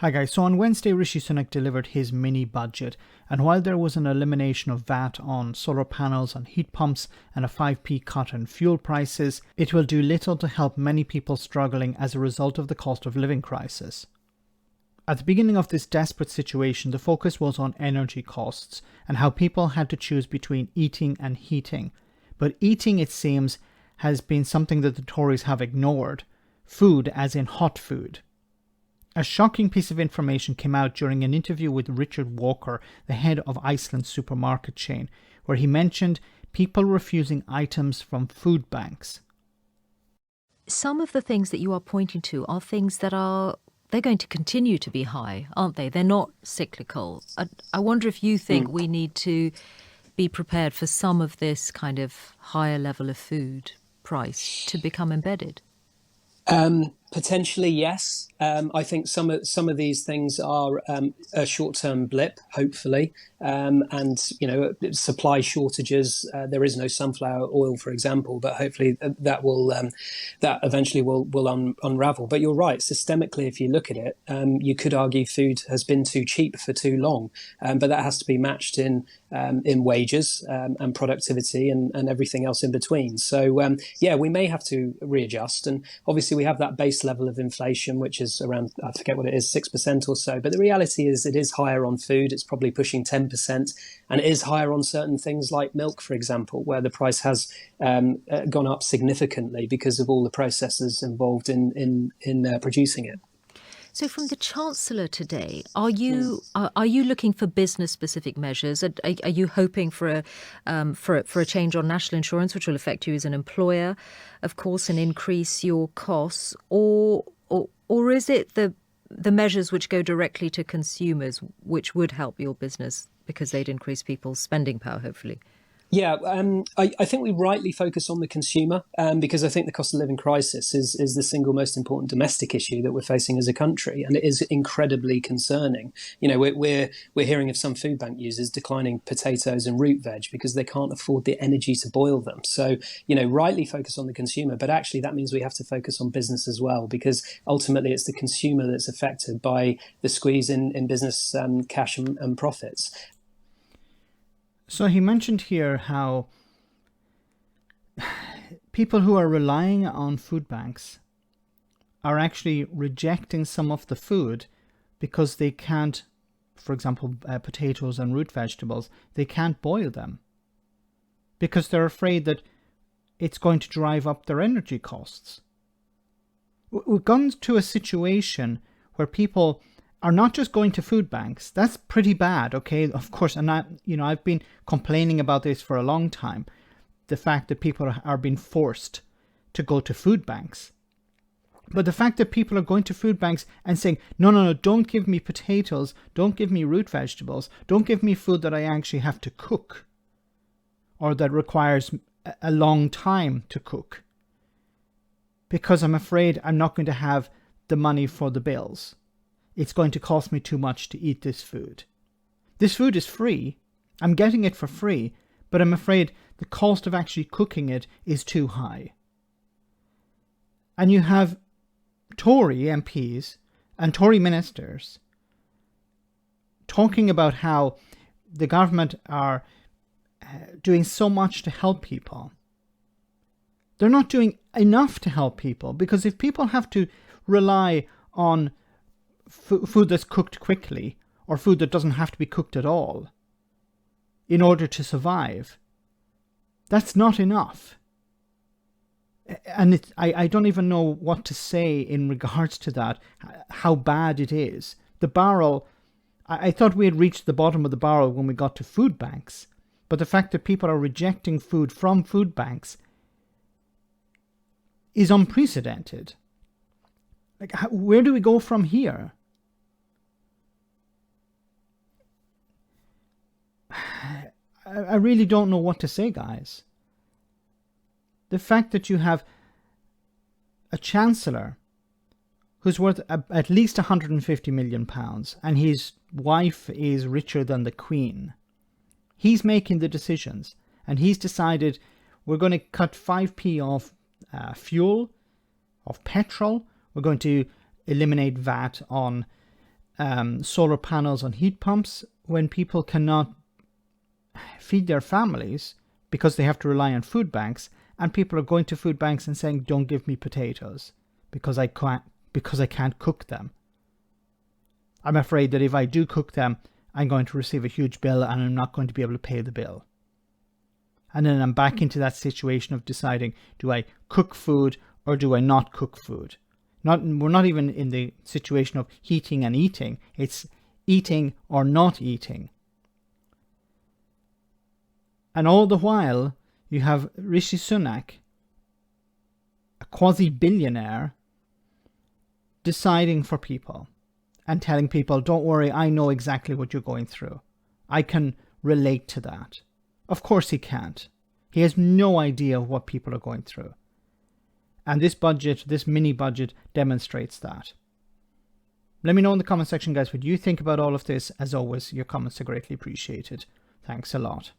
Hi guys, so on Wednesday Rishi Sunak delivered his mini budget, and while there was an elimination of VAT on solar panels and heat pumps and a 5p cut in fuel prices, it will do little to help many people struggling as a result of the cost of living crisis. At the beginning of this desperate situation, the focus was on energy costs and how people had to choose between eating and heating. But eating, it seems, has been something that the Tories have ignored. Food, as in hot food. A shocking piece of information came out during an interview with Richard Walker, the head of Iceland's supermarket chain, where he mentioned people refusing items from food banks. Some of the things that you are pointing to are things that they're going to continue to be high, aren't they? They're not cyclical. I wonder if you think we need to be prepared for some of this kind of higher level of food price to become embedded. Potentially, yes. I think some of these things are a short-term blip, hopefully, and supply shortages. There is no sunflower oil, for example, but hopefully that eventually will unravel. But you're right. Systemically, if you look at it, you could argue food has been too cheap for too long, but that has to be matched in wages and productivity and everything else in between. So we may have to readjust, and obviously we have that base level of inflation, which is around, I forget what it is, 6% or so. But the reality is it is higher on food. It's probably pushing 10%. And it is higher on certain things like milk, for example, where the price has gone up significantly because of all the processes involved in producing it. So from the Chancellor today, are you looking for business-specific measures? Are you hoping for a change on national insurance, which will affect you as an employer, of course, and increase your costs? Or is it the measures which go directly to consumers, which would help your business because they'd increase people's spending power, hopefully? Yeah, I think we rightly focus on the consumer because I think the cost of living crisis is the single most important domestic issue that we're facing as a country, and it is incredibly concerning. You know, we're hearing of some food bank users declining potatoes and root veg because they can't afford the energy to boil them. So, rightly focus on the consumer, but actually that means we have to focus on business as well, because ultimately it's the consumer that's affected by the squeeze in business cash and profits. So he mentioned here how people who are relying on food banks are actually rejecting some of the food because they can't, for example, potatoes and root vegetables, they can't boil them because they're afraid that it's going to drive up their energy costs. We've gone to a situation where people are not just going to food banks. That's pretty bad, okay? Of course, and I've been complaining about this for a long time. The fact that people are being forced to go to food banks. But the fact that people are going to food banks and saying, no, don't give me potatoes, don't give me root vegetables, don't give me food that I actually have to cook or that requires a long time to cook, because I'm afraid I'm not going to have the money for the bills. It's going to cost me too much to eat this food. This food is free. I'm getting it for free, but I'm afraid the cost of actually cooking it is too high. And you have Tory MPs and Tory ministers talking about how the government are doing so much to help people. They're not doing enough to help people, because if people have to rely on food that's cooked quickly or food that doesn't have to be cooked at all in order to survive, that's not enough. And I don't even know what to say in regards to that, how bad it is. The barrel, I thought we had reached the bottom of the barrel when we got to food banks, but the fact that people are rejecting food from food banks is unprecedented. Like, where do we go from here? I really don't know what to say, guys. The fact that you have a Chancellor who's worth at least £150 million and his wife is richer than the Queen. He's making the decisions, and he's decided we're going to cut 5p off fuel, of petrol. We're going to eliminate VAT on solar panels on heat pumps when people cannot feed their families because they have to rely on food banks, and people are going to food banks and saying, don't give me potatoes because I can't cook them. I'm afraid that if I do cook them, I'm going to receive a huge bill and I'm not going to be able to pay the bill. And then I'm back into that situation of deciding, do I cook food or do I not cook food? We're not even in the situation of heating and eating. It's eating or not eating. And all the while, you have Rishi Sunak, a quasi-billionaire, deciding for people and telling people, don't worry, I know exactly what you're going through. I can relate to that. Of course he can't. He has no idea of what people are going through. And this budget, this mini budget, demonstrates that. Let me know in the comment section, guys, what you think about all of this. As always, your comments are greatly appreciated. Thanks a lot.